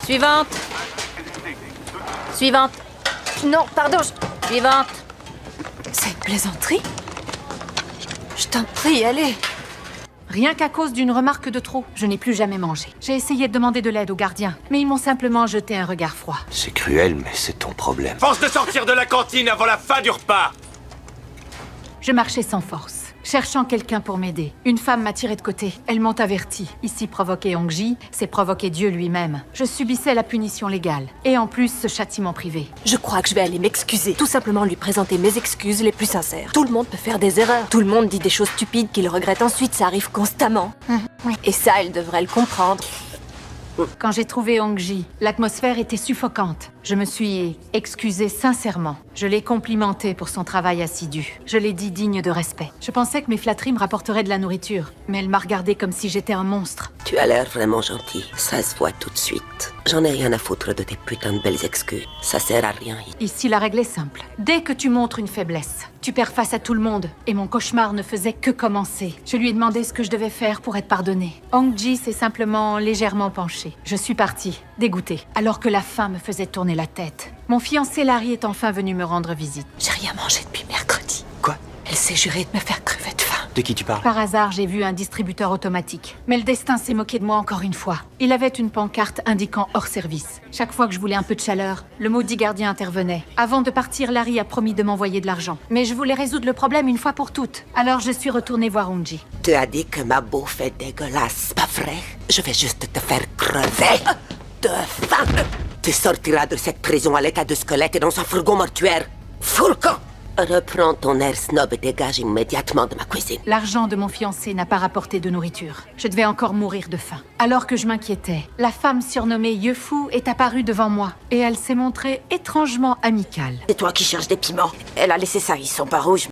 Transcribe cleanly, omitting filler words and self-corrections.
Suivante. Suivante. Non, pardon, Suivante. C'est une plaisanterie? Je t'en prie, allez. Rien qu'à cause d'une remarque de trop, je n'ai plus jamais mangé. J'ai essayé de demander de l'aide aux gardiens, mais ils m'ont simplement jeté un regard froid. C'est cruel, mais c'est ton problème. Pense de sortir de la cantine avant la fin du repas. Je marchais sans force, cherchant quelqu'un pour m'aider. Une femme m'a tiré de côté. Elles m'ont averti. Ici, provoquer Hongji, c'est provoquer Dieu lui-même. Je subissais la punition légale. Et en plus, ce châtiment privé. Je crois que je vais aller m'excuser. Tout simplement lui présenter mes excuses les plus sincères. Tout le monde peut faire des erreurs. Tout le monde dit des choses stupides qu'il regrette ensuite. Ça arrive constamment. Et ça, elle devrait le comprendre. Quand j'ai trouvé Hongji, l'atmosphère était suffocante. Je me suis excusée sincèrement. Je l'ai complimentée pour son travail assidu. Je l'ai dit digne de respect. Je pensais que mes flatteries me rapporteraient de la nourriture, mais elle m'a regardée comme si j'étais un monstre. Tu as l'air vraiment gentil. Ça se voit tout de suite. J'en ai rien à foutre de tes putains de belles excuses. Ça sert à rien. Ici, la règle est simple. Dès que tu montres une faiblesse, tu perds face à tout le monde. Et mon cauchemar ne faisait que commencer. Je lui ai demandé ce que je devais faire pour être pardonnée. Hongji s'est simplement légèrement penché. Je suis partie, dégoûtée, alors que la faim me faisait tourner la tête. Mon fiancé Larry est enfin venu me rendre visite. J'ai rien mangé depuis mercredi. Quoi? Elle s'est jurée de me faire crever de faim. De qui tu parles? Par hasard, j'ai vu un distributeur automatique. Mais le destin s'est moqué de moi encore une fois. Il avait une pancarte indiquant hors service. Chaque fois que je voulais un peu de chaleur, le maudit gardien intervenait. Avant de partir, Larry a promis de m'envoyer de l'argent. Mais je voulais résoudre le problème une fois pour toutes. Alors je suis retournée voir Hongji. Tu as dit que ma bouffe est dégueulasse, pas vrai? Je vais juste te faire crever de faim. Tu sortiras de cette prison à l'état de squelette et dans un fourgon mortuaire. Fous le camp! Reprends ton air snob et dégage immédiatement de ma cuisine. L'argent de mon fiancé n'a pas rapporté de nourriture. Je devais encore mourir de faim. Alors que je m'inquiétais, la femme surnommée Yefu est apparue devant moi. Et elle s'est montrée étrangement amicale. C'est toi qui cherches des piments. Elle a laissé ça, ils sont pas rouges.